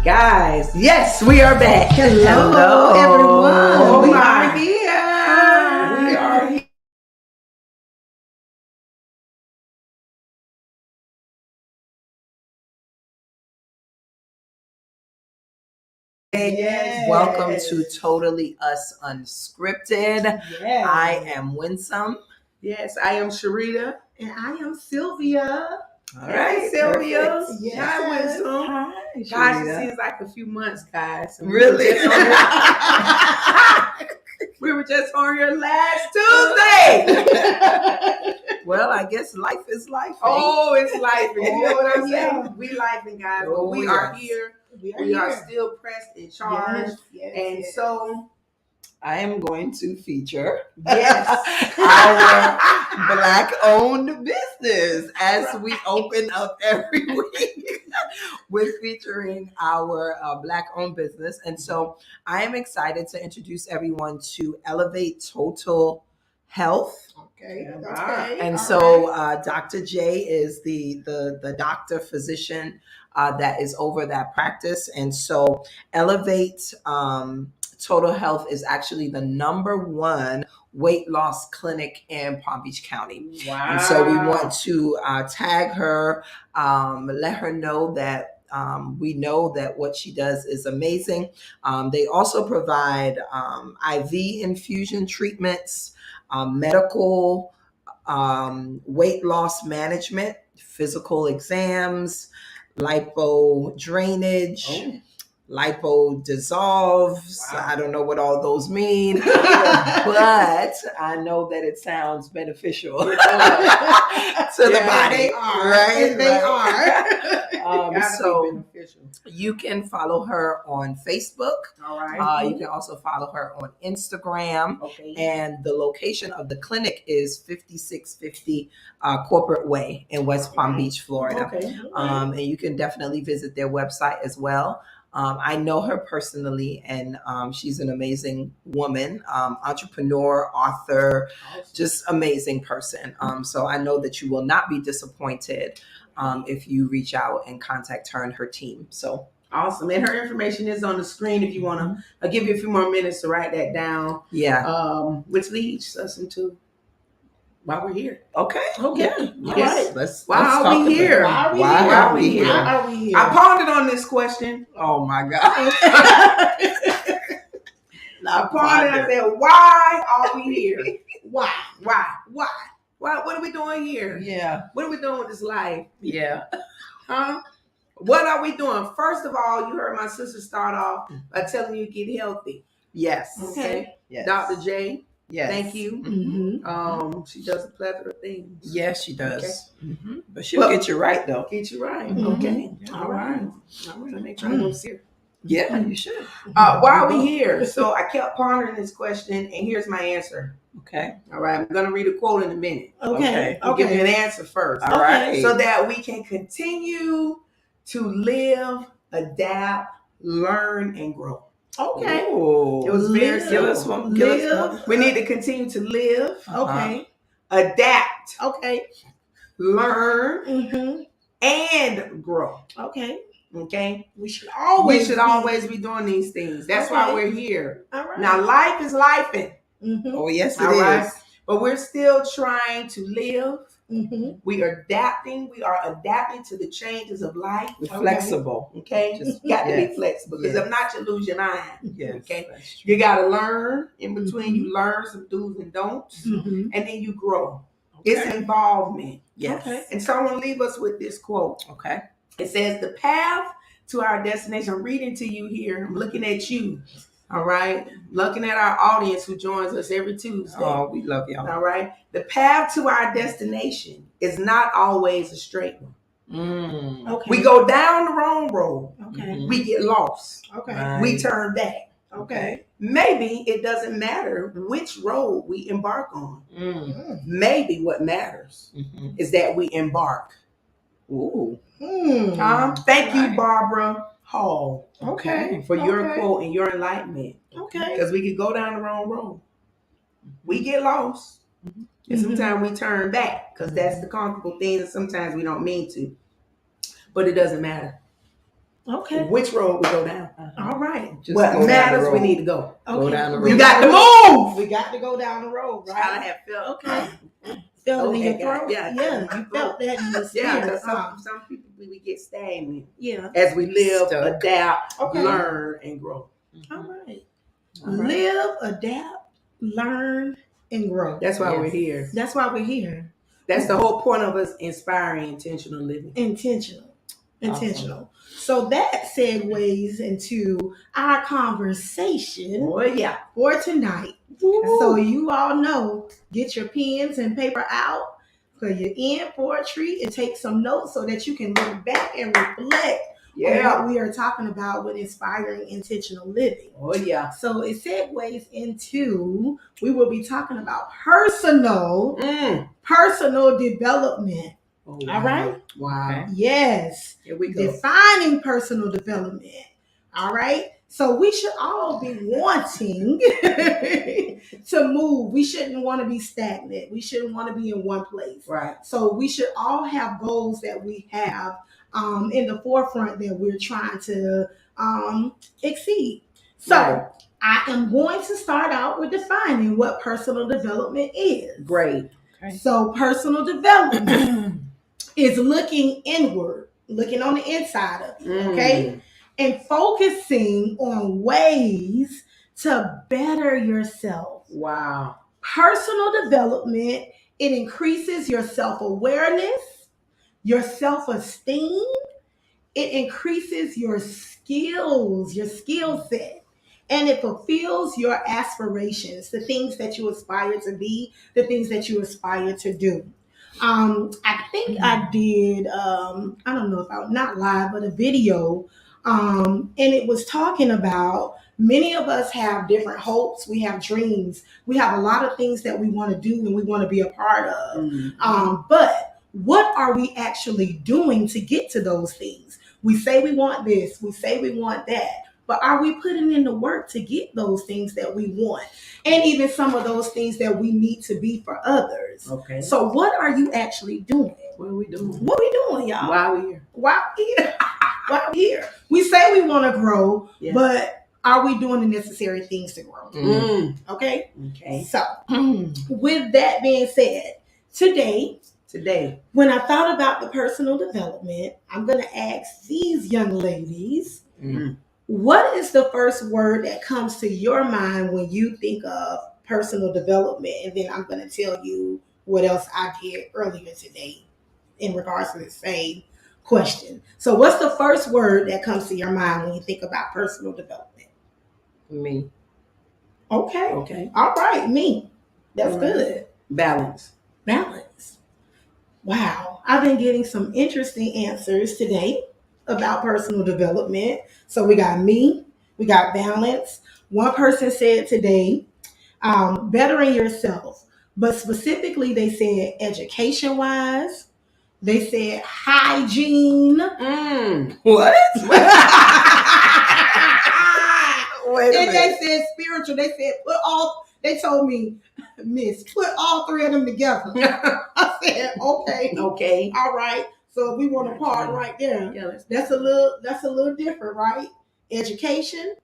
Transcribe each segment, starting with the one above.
Guys, yes, we are back. Hello, everyone. Oh, we my. are here. We are here. Yes. Welcome to Totally Us Unscripted. Yes. I am Winsome. Yes, I am Sharita. And I am Sylvia. All Hey, right, Sylvia. perfect. Yes. Hi, Winsome. Hi, Gosh, Sharita. it seems like a few months, guys. And Really? We were just on here last Tuesday. Well, I guess life is life. Oh, it's life. You know what I'm Yeah. saying? We lifing, guys. Oh, But we are yes. here. We We are still pressed and charged. Yes. And so, I am going to feature yes. our Black-owned business as we open up every week. We're featuring our Black-owned business. And so I am excited to introduce everyone to Elevate Total Health. Okay. And so Dr. J is the doctor physician that is over that practice. And so Elevate Total Health is actually the #1 weight loss clinic in Palm Beach County. Wow. And so we want to tag her, let her know that we know that what she does is amazing. They also provide IV infusion treatments, medical weight loss management, physical exams, lipo drainage, lipo dissolves. Wow. I don't know what all those mean, but I know that it sounds beneficial to the body. They are. Right? And they are. Gotta So be beneficial. you can follow her on Facebook. All right. You can also follow her on Instagram. Okay. And the location of the clinic is 5650 Corporate Way in West Palm Beach, Florida. Okay. And you can definitely visit their website as well. I know her personally, and she's an amazing woman, entrepreneur, author, just amazing person. So I know that you will not be disappointed if you reach out and contact her and her team. So Awesome. And her information is on the screen if you want to. I'll give you a few more minutes to write that down. yeah. Which leads us into why we're here. Okay. Okay. Yeah. All Yes. right. Let's Why let's are talk we about it. here? Why are we Why here? are we here? Why are we here? I pondered on this question. Oh my God. I pondered and I said, why are we here? Why? Why? What are we doing here? Yeah. What are we doing with this life? Yeah. Huh? What are we doing? First of all, you heard my sister start off by telling you to get healthy. Yes. Okay. Yes. Dr. J, Yes. thank you. Mm-hmm. She does a plethora of things. Yes, she does. Okay. But she'll Well, get you right though. Get you right. Mhm. Okay. Yeah. All right. All right. Let me try to go serious. Yeah, you should. Why are we here? So I kept pondering this question, and here's my answer. Okay. All right. I'm going to read a quote in a minute. Okay. I'll give you an answer first. All right. So that we can continue to live, adapt, learn, and grow. Okay. Ooh. It was very Live. Give us simple. one. Give us Live. one. We need to continue to live, Okay. adapt, Okay. learn, Mm-hmm. and grow. Okay. Okay? We should always. be doing these things. That's why Okay. we're here. All right. Now, life is lifing. Mm-hmm. Oh yes, it All is. right. But we're still trying to live. Mm-hmm. We are adapting. We are adapting to the changes of life. We're Okay. flexible. Okay? Just- Got to yes. be flexible. Because Yes. if not, you lose your mind. Yes. Okay. That's true. You got to learn. In between, you learn some do's and don'ts. Mm-hmm. And then you grow. It's involvement. Yes. Okay. And so I want to leave us with this quote. Okay. It says, the path to our destination. I'm reading to you here. I'm looking at you. All right. Looking at our audience who joins us every Tuesday. Oh, we love y'all. All right. The path to our destination is not always a straight one. Okay. We go down the wrong road. Okay. We get lost. Okay. Right. We turn back. Okay. Maybe it doesn't matter which road we embark on. Maybe what matters Mhm. is that we embark. Ooh. Thank you, Right. Barbara Hall, Okay. for your Okay. quote and your enlightenment. Okay. Because we could go down the wrong road. We get lost. And sometimes we turn back because that's the comfortable thing, and sometimes we don't mean to. But it doesn't matter. Okay. Which road we go down? All right. Just What go down the matters, we road. need to go. Go down the We road. got to move. We got to go down the road, Child, I right? have felt. Okay. Felt it in your Okay, throat? yeah. Yeah, you felt that in your spirit. Yeah, because huh? some people we get stagnant Yeah. as we live, Stuck. adapt, Okay. learn, and grow. All right. All right. Live, adapt, learn, and grow. That's why Yes. we're here. That's why we're here. That's the whole point of us inspiring intentional living. Intentional. So that segues into our conversation Oh yeah. for tonight. So you all know, get your pens and paper out because you're in for a treat and take some notes so that you can look back and reflect on what we are talking about with inspiring intentional living. Oh yeah. So it segues into, we will be talking about personal development. Oh, All right? Wow. Okay. Yes. Here we go. Defining personal development. All right. So we should all be wanting to move. We shouldn't want to be stagnant. We shouldn't want to be in one place. Right. So we should all have goals that we have in the forefront that we're trying to exceed. So Right. I am going to start out with defining what personal development is. Great. Okay. So personal development is looking inward, looking on the inside of you, okay? And focusing on ways to better yourself. Wow. Personal development, it increases your self-awareness, your self-esteem, it increases your skills, your skill set, and it fulfills your aspirations, the things that you aspire to be, the things that you aspire to do. I think I did, I don't know if not live, but a video, and it was talking about many of us have different hopes. We have dreams. We have a lot of things that we want to do and we want to be a part of. But what are we actually doing to get to those things? We say we want this. We say we want that. But are we putting in the work to get those things that we want? And even some of those things that we need to be for others. Okay. So what are you actually doing? What are we doing? What are we doing, y'all? Why are we here? Why are we here? Why are we here? We say we want to grow, Yeah. but are we doing the necessary things to grow? Okay? Okay. So, with that being said, today, when I thought about the personal development, I'm going to ask these young ladies, what is the first word that comes to your mind when you think of personal development? And then I'm going to tell you what else I did earlier today in regards to the same question. So what's the first word that comes to your mind when you think about personal development? Me. Okay. Okay. All right. Me. That's All right. good. Balance. Balance. Wow. I've been getting some interesting answers today about personal development. So we got me, we got balance. One person said today, bettering yourself, but specifically they said education wise, they said hygiene. What? Wait a And minute. they said spiritual. They said they told me, Miss, put all three of them together. I said, okay. Okay. All right. So we want to part right there. Yeah. That's a little different, right? Education,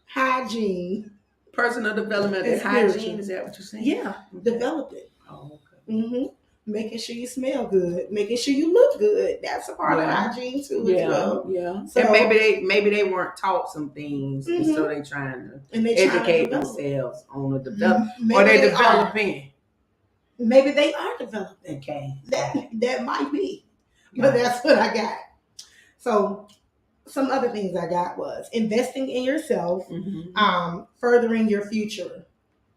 hygiene. Personal development is It's spiritual. hygiene. Is that what you're saying? Yeah, develop it. Oh, okay. Making sure you smell good, making sure you look good. That's a part of hygiene too, as well. Yeah. So, And maybe they weren't taught some things, and so they're trying to and they trying to educate develop. themselves on the development, Maybe or they they are. developing. Maybe they are developing. Okay. That might be, but that's what I got. So some other things I got was investing in yourself, furthering your future,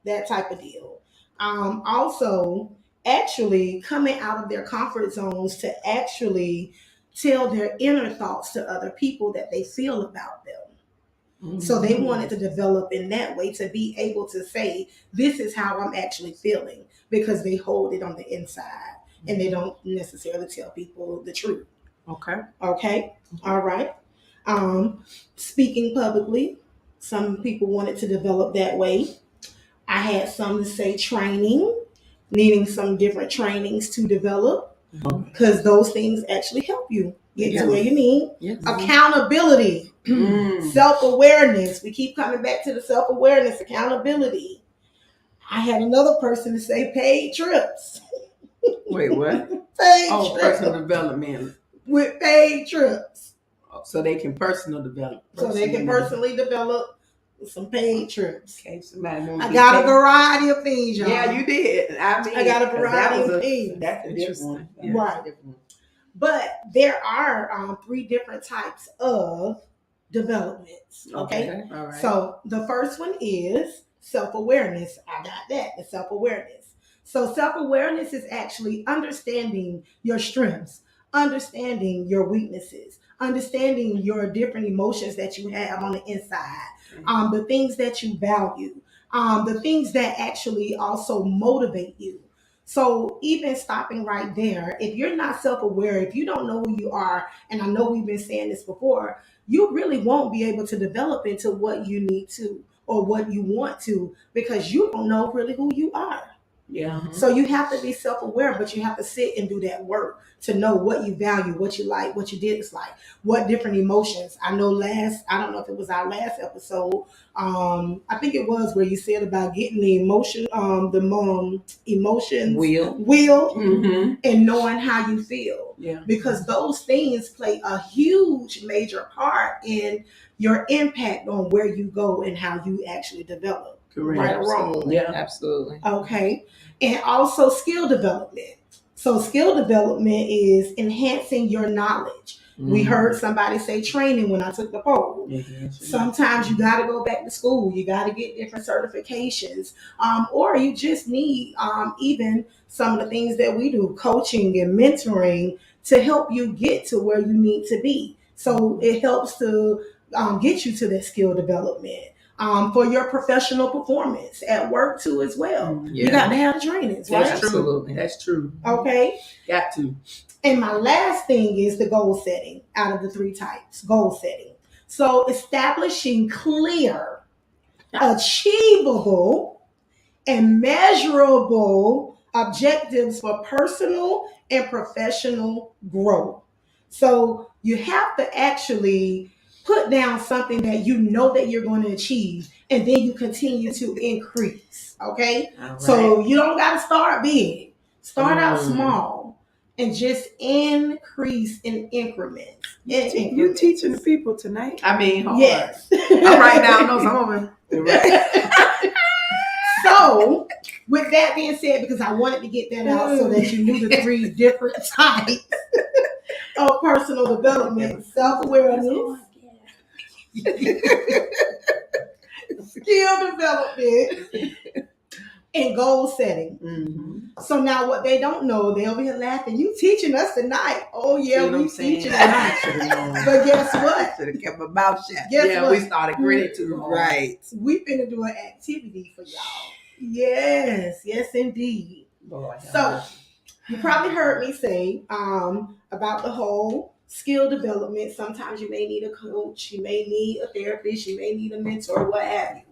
that type of deal. Also, actually coming out of their comfort zones to actually tell their inner thoughts to other people that they feel about them. So they wanted to develop in that way to be able to say, this is how I'm actually feeling, because they hold it on the inside and they don't necessarily tell people the truth. Okay. Okay. All right. Speaking publicly, some people wanted to develop that way. I had some to say training, needing some different trainings to develop, because those things actually help you Get Yes. to where you need. Yes. Accountability. Self-awareness. We keep coming back to the self-awareness, accountability. I had another person to say paid trips. Wait, what? Paid Oh, trips. personal development. With paid trips. So they can personal develop. So they can personally develop some paid trips. Okay, somebody want I got a variety of things, y'all. Yeah, you did. I mean, I got a 'cause variety of things. That's a different one. Yeah, Right. that's a different one. But there are 3 different types of developments. Okay. All right. So the first one is self-awareness. I got that, the self-awareness. So self-awareness is actually understanding your strengths, understanding your weaknesses, understanding your different emotions that you have on the inside, the things that you value, the things that actually also motivate you. So even stopping right there, if you're not self-aware, if you don't know who you are, and I know we've been saying this before, you really won't be able to develop into what you need to or what you want to, because you don't know really who you are. Yeah. So you have to be self-aware, but you have to sit and do that work to know what you value, what you like, what you dislike, what different emotions. I know I don't know if it was our last episode. I think it was where you said about getting the emotions wheel Mm-hmm. and knowing how you feel. Yeah. Because those things play a huge major part in your impact on where you go and how you actually develop. Correct. Right or wrong. Absolutely. Yeah. Absolutely. Okay. And also skill development. So skill development is enhancing your knowledge. We heard somebody say training when I took the poll. Mm-hmm. Sometimes you got to go back to school. You got to get different certifications. Or you just need even some of the things that we do, coaching and mentoring, to help you get to where you need to be. So it helps to get you to that skill development. For your professional performance at work too as well. Yeah. You got to have trainings, right? That's true. Absolutely. That's true. Okay. Got to. And my last thing is the goal setting out of the 3 types, goal setting. So establishing clear, achievable, and measurable objectives for personal and professional growth. So you have to actually put down something that you know that you're going to achieve, and then you continue to increase. Okay. All right. So you don't got to start big. Start out small and just increase in increments. You teaching the people tonight? I mean, hard. Yes. I'm writing down notes. I'm over. Right. So, with that being said, because I wanted to get that out so that you knew the 3 different types of personal development: self-awareness, skill development, and goal setting. Mm-hmm. So now what they don't know, they'll be laughing. You teaching us tonight. Oh yeah, we teaching tonight. But guess what? Should have kept my mouth shut. Guess what? We started gritting too hard. Right. We finna do an activity for y'all. Yes, yes indeed. Boy, So you probably heard me say about the whole skill development. Sometimes you may need a coach, you may need a therapist, you may need a mentor, what have you.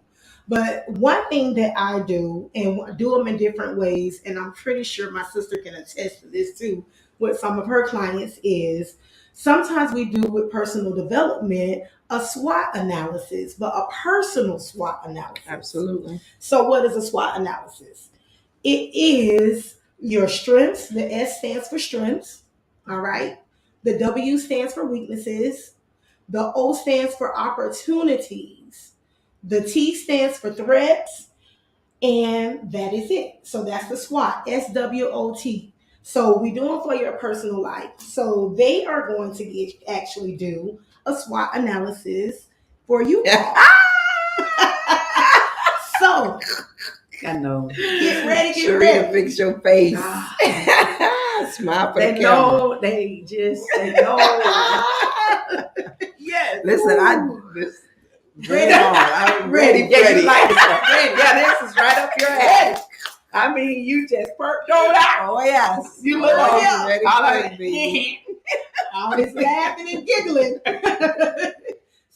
But one thing that I do, and do them in different ways, and I'm pretty sure my sister can attest to this too with some of her clients, is sometimes we do with personal development a SWOT analysis, but a personal SWOT analysis. Absolutely. So what is a SWOT analysis? It is your strengths. The S stands for strengths. All right. The W stands for weaknesses. The O stands for opportunities. The T stands for threats. And that is it. So that's the SWOT, SWOT. So we do them for your personal life. So they are going to actually do a SWOT analysis for you all. So I know. get ready, get Sharita, ready. fix your face. Smile for They the camera. know. They know. Yes. Listen, ready on. I'm ready. Yeah, ready. you like it. Yeah, this is right up your alley. I mean, you just perked on out. Oh yes. You look Oh, like ready all for right. it, baby. All this laughing and giggling.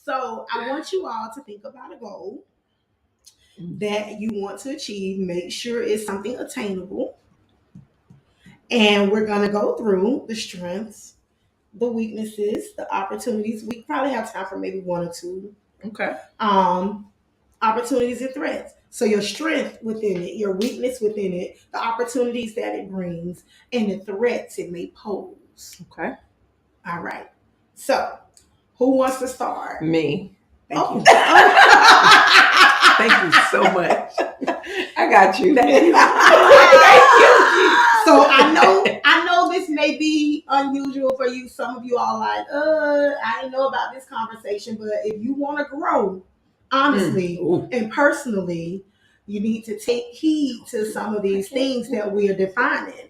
So I want you all to think about a goal that you want to achieve. Make sure it's something attainable. And we're going to go through the strengths, the weaknesses, the opportunities. We probably have time for maybe one or two. Okay. Opportunities and threats. So your strength within it, your weakness within it, the opportunities that it brings, and the threats it may pose. Okay. All right. So who wants to start? Me. Thank you. Thank you so much. I got you. Thank you. So I know this may be unusual for you. Some of you are like, I didn't know about this conversation, but if you want to grow, honestly and personally, you need to take heed to some of these things that we are defining.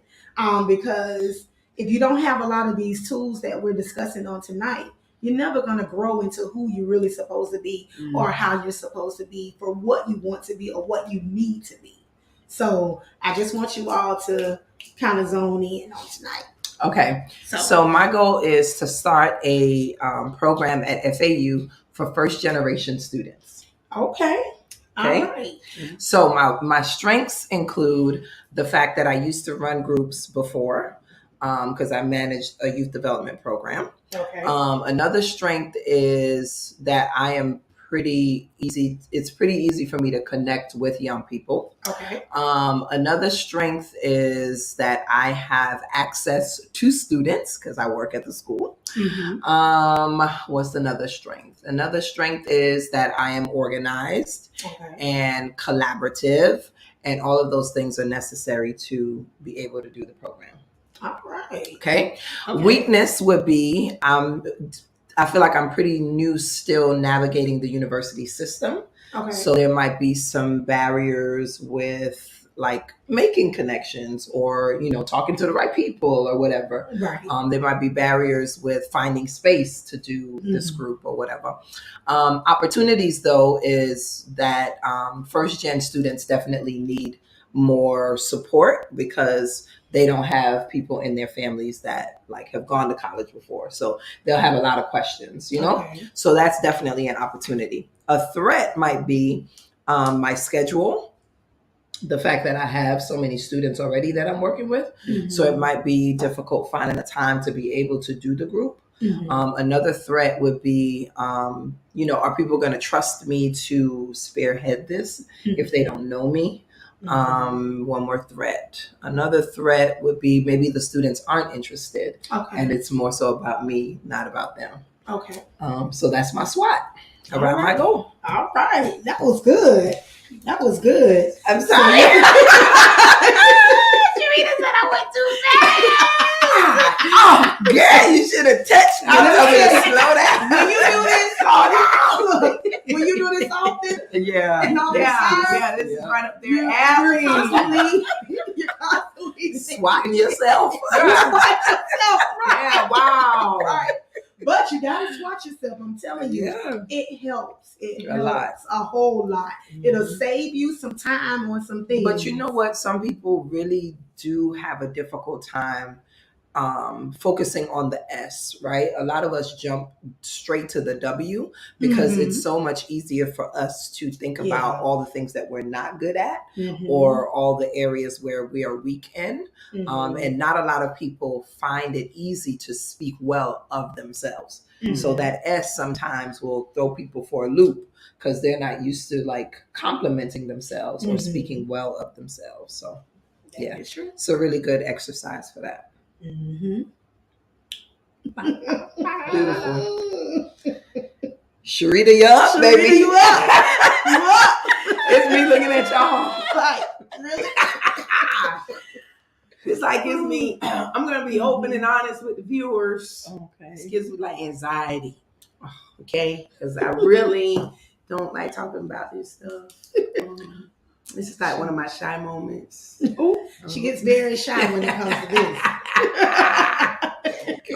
Because if you don't have a lot of these tools that we're discussing on tonight, you're never going to grow into who you're really supposed to be or how you're supposed to be for what you want to be or what you need to be. So I just want you all to kind of zone in on tonight. Okay. So my goal is to start a program at FAU for first generation students. Okay. Okay. All right. So my strengths include the fact that I used to run groups before because I managed a youth development program. Okay. Another strength is that I am pretty easy. It's pretty easy for me to connect with young people. Okay. Another strength is that I have access to students because I work at the school. What's another strength? Another strength is that I am organized and collaborative, and all of those things are necessary to be able to do the program. All right. Okay. Weakness would be I feel like I'm pretty new still navigating the university system. Okay. So there might be some barriers with like making connections or, talking to the right people or whatever. Right. There might be barriers with finding space to do this group or whatever. Opportunities though is that first gen students definitely need more support because they don't have people in their families that like have gone to college before. So they'll have a lot of questions, Okay. So that's definitely an opportunity. A threat might be my schedule, the fact that I have so many students already that I'm working with. So it might be difficult finding the time to be able to do the group. Another threat would be, are people going to trust me to spearhead this if they don't know me? One more threat. Another threat would be maybe the students aren't interested and it's more so about me, not about them. Okay. So that's my SWOT around my goal. All right. That was good. I'm sorry. Sharita said I went too fast. Oh, girl, you should have touched me. Tell me to slow down. When you do this, when you do this often, and all the time, this is right up there. You're constantly swatting yourself. Right. Wow. Right. But you gotta swatch yourself. I'm telling you, it helps. It helps a whole lot. It'll save you some time on some things. But you know what? Some people really do have a difficult time focusing on the S, right? A lot of us jump straight to the W because it's so much easier for us to think about all the things that we're not good at or all the areas where we are weak in. And not a lot of people find it easy to speak well of themselves. So that S sometimes will throw people for a loop because they're not used to like complimenting themselves or speaking well of themselves. So yeah, it's a really good exercise for that. Beautiful. Sharita, you up, baby? You up. It's me looking at y'all. Right. Really? It's me. I'm gonna be open and honest with the viewers. Okay. It gives me like anxiety. Okay, because I really don't like talking about this stuff. This is like one of my shy moments. She gets very shy when it comes to this.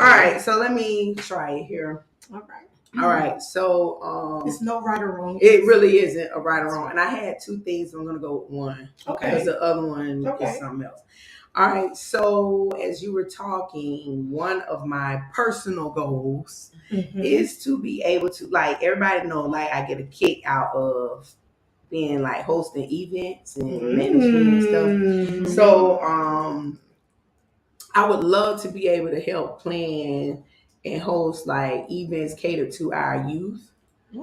All right, so let me try it here. All right. All right, so it's no right or wrong. It really isn't a right or wrong. And I had two things. I'm gonna go with one. Okay. Because the other one is something else. All right. So as you were talking, one of my personal goals is to be able to, like, everybody know, like, I get a kick out of being like hosting events and management and stuff. So I would love to be able to help plan and host like events catered to our youth,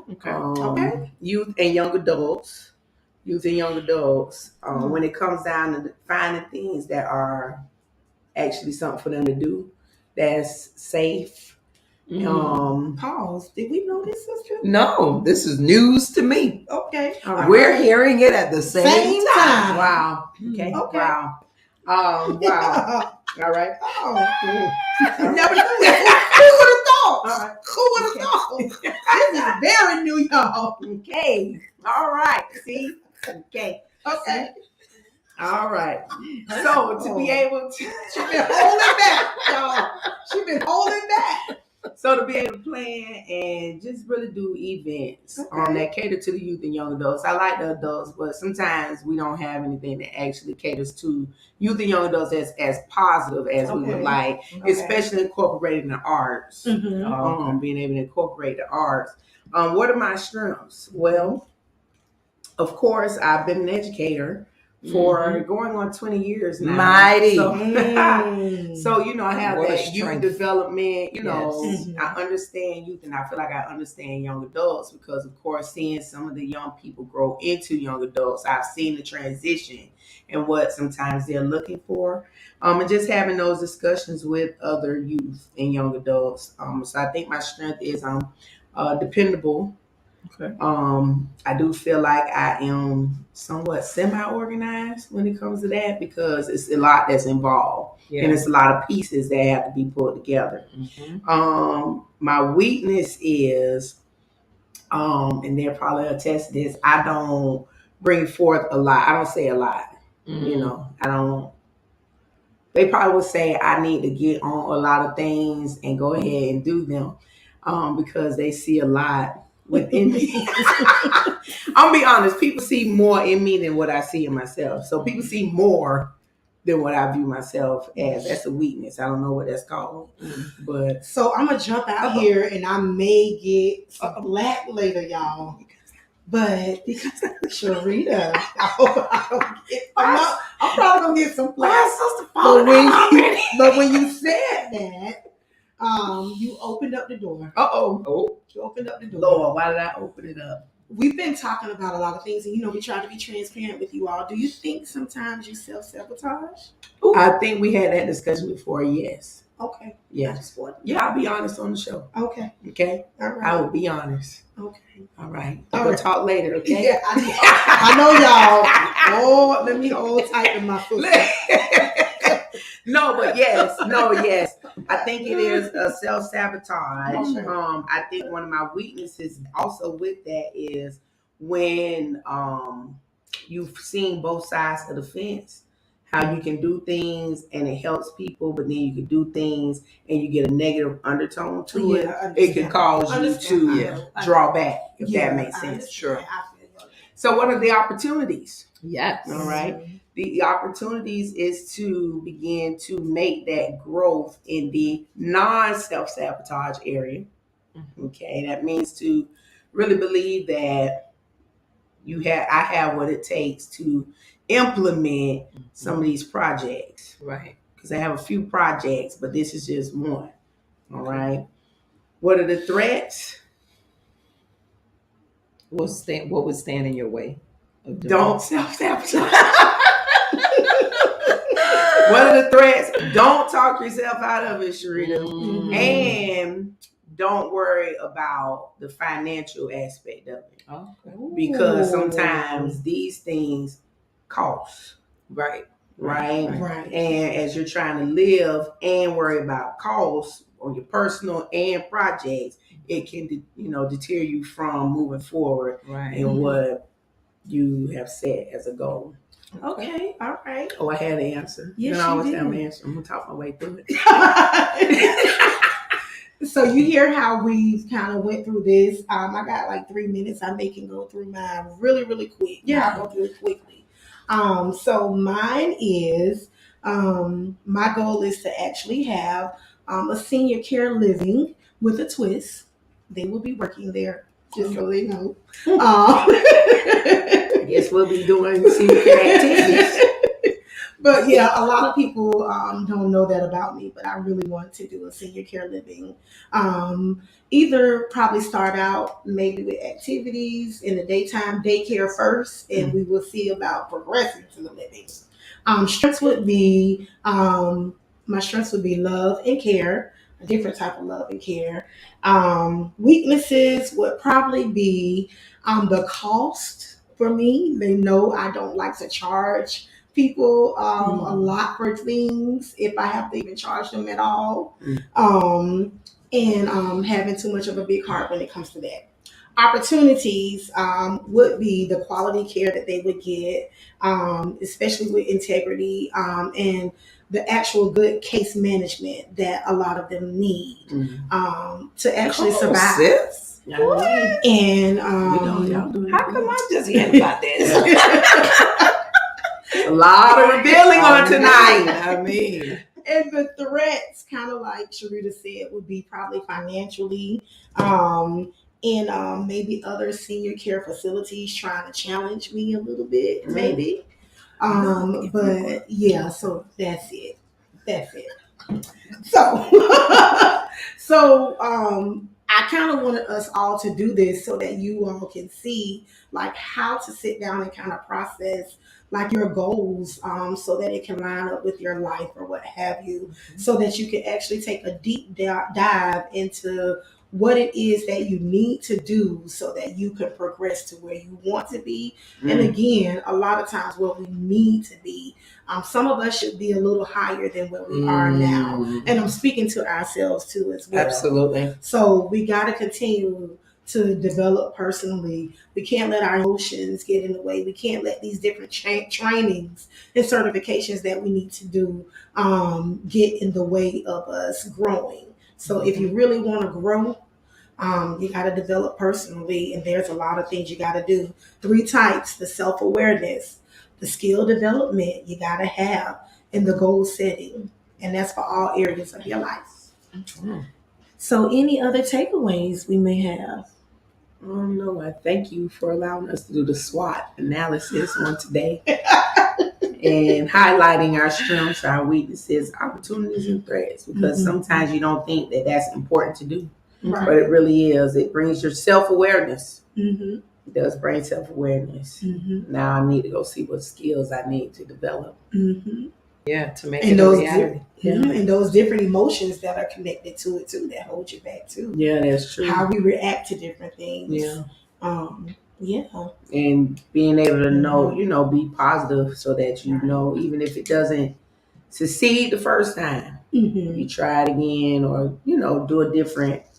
Okay. youth and young adults. When it comes down to finding things that are actually something for them to do, that's safe. Pause. Did we know this, sister? No, this is news to me. Okay. All right. We're hearing it at the same time. Wow. Okay. Okay. Wow. Wow. All right. Oh. All Never right. knew that. Who would have thought? All right. Who would have thought? This is very new, y'all. Okay. All right. See? Okay. Okay. All right. So to be able to She been holding back, y'all. She been holding back. So to be able to plan and just really do events that cater to the youth and young adults. I like the adults, but sometimes we don't have anything that actually caters to youth and young adults as positive as we would like, especially incorporating the arts. Being able to incorporate the arts. What are my strengths? Well, of course, I've been an educator for going on 20 years now. Mighty. So, I have What a that youth strength. development, Yes. I understand youth and I feel like I understand young adults because, of course, seeing some of the young people grow into young adults, I've seen the transition and what sometimes they're looking for. And just having those discussions with other youth and young adults. So I think my strength is dependable. Okay. I do feel like I am somewhat semi-organized when it comes to that because it's a lot that's involved and it's a lot of pieces that have to be put together. My weakness is, and they'll probably attest to this, I don't bring forth a lot. I don't say a lot. I don't. They probably would say I need to get on a lot of things and go ahead and do them because they see a lot within me. I'll be honest, people see more in me than what I see in myself. So people see more than what I view myself as. That's a weakness. I don't know what that's called. But so I'm gonna jump out here and I may get some black later, y'all. But Sharita, I hope I don't get I'm probably gonna get some black. But when you said that, you opened up the door. You opened up the door. Lord, why did I open it up? We've been talking about a lot of things, and we try to be transparent with you all. Do you think sometimes you self-sabotage? I think we had that discussion before. Yes. Okay. Yeah. I'll be honest on the show. Okay. Okay. All right. I will be honest. Okay. All right. We'll talk later. Okay. Yeah, I know y'all. Oh, let me hold tight in my foot. yes. I think it is a self-sabotage. I think one of my weaknesses also with that is when you've seen both sides of the fence, how you can do things and it helps people, but then you can do things and you get a negative undertone to it. It can cause you to draw back, if that makes sense. Sure. So what are the opportunities? Yes. All right. The opportunities is to begin to make that growth in the non-self-sabotage area. Okay. That means to really believe that I have what it takes to implement some of these projects. Right. Because I have a few projects, but this is just one. All right. What are the threats? What would stand in your way? Don't self-sabotage. What are the threats? Don't talk yourself out of it, Sharita. And don't worry about the financial aspect of it. Okay. Because sometimes these things cost. Right. And as you're trying to live and worry about costs on your personal and projects, it can deter you from moving forward in what you have set as a goal. Okay, all right. Oh, I had an answer. Yes, I always you have an did. answer. I'm gonna talk my way through it. So you hear how we've kind of went through this. I got like 3 minutes. I can go through mine really, really quick. Yeah. I'll go through it quickly. So mine is my goal is to actually have a senior care living with a twist. They will be working there, just so they know. I guess we'll be doing senior care activities. But yeah, a lot of people don't know that about me, but I really want to do a senior care living. Either probably start out maybe with activities in the daytime, daycare first, and we will see about progressing to the living. Strengths would be my strengths would be love and care, a different type of love and care. Weaknesses would probably be the cost for me. They know I don't like to charge people a lot for things if I have to even charge them at all. And having too much of a big heart when it comes to that. Opportunities would be the quality care that they would get, especially with integrity and the actual good case management that a lot of them need to actually survive. Sis. And how come I'm just hearing about this? A lot of revealing on tonight. I mean, and the threats, kind of like Sharita said, would be probably financially, and maybe other senior care facilities trying to challenge me a little bit, maybe. But yeah, so that's it. So I kind of wanted us all to do this so that you all can see like how to sit down and kind of process like your goals so that it can line up with your life or what have you, so that you can actually take a deep dive into what it is that you need to do so that you can progress to where you want to be. And again, a lot of times where we need to be. Some of us should be a little higher than where we are now. And I'm speaking to ourselves too as well. Absolutely. So we got to continue to develop personally. We can't let our emotions get in the way. We can't let these different trainings and certifications that we need to do get in the way of us growing. So if you really want to grow, you got to develop personally, and there's a lot of things you got to do. 3 types: the self-awareness, the skill development you got to have, and the goal setting. And that's for all areas of your life. So any other takeaways we may have? No, I thank you for allowing us to do the SWOT analysis on today and highlighting our strengths, our weaknesses, opportunities, and threats, because sometimes you don't think that that's important to do, but it really is. It brings your self-awareness. It does bring self-awareness. Now I need to go see what skills I need to develop. Yeah, to make And it a those reality. and those different emotions that are connected to it too, that hold you back too. Yeah, that's true. How we react to different things. Yeah. And being able to know, be positive so that you know, even if it doesn't succeed the first time, you try it again, or,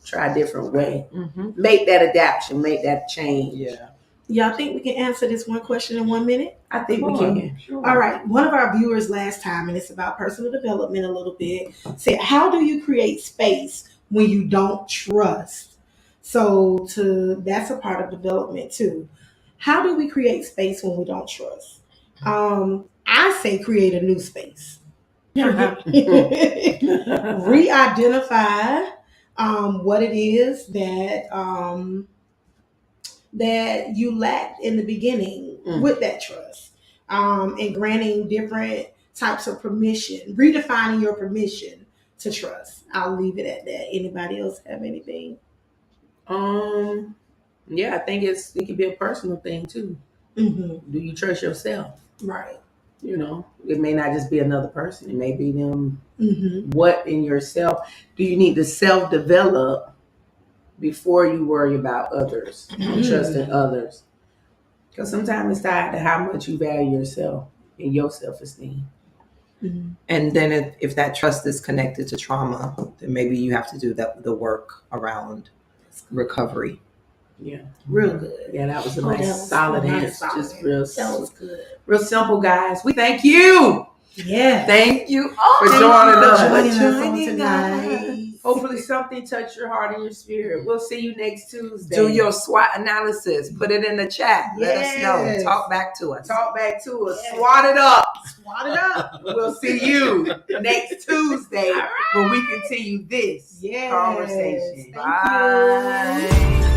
try a different way. Make that adaptation, make that change. Yeah. Y'all think we can answer this one question in 1 minute? I think we can. Sure. All right. One of our viewers last time, and it's about personal development a little bit, said, how do you create space when you don't trust? So that's a part of development too. How do we create space when we don't trust? I say create a new space. Re-identify what it is that you lacked in the beginning with that trust, and granting different types of permission, redefining your permission to trust. I'll leave it at that. Anybody else have anything? Yeah, I think it could be a personal thing too. Do you trust yourself? Right. It may not just be another person. It may be them. What in yourself do you need to self-develop before you worry about others, trusting others? Because sometimes it's tied to how much you value yourself and your self-esteem. And then if that trust is connected to trauma, then maybe you have to do the work around recovery. Yeah. Real good. Yeah, that was a nice solid answer. Just real That was good. Real simple, guys. We thank you. Yeah. Thank you For joining us. On tonight. Hopefully something touched your heart and your spirit. We'll see you next Tuesday. Do your SWOT analysis. Put it in the chat. Let us know. Yes. Talk back to us. Talk back to us. Yes. SWOT it up. Swat it up. We'll see you next Tuesday when we continue this Yes. conversation. Thank you. Bye.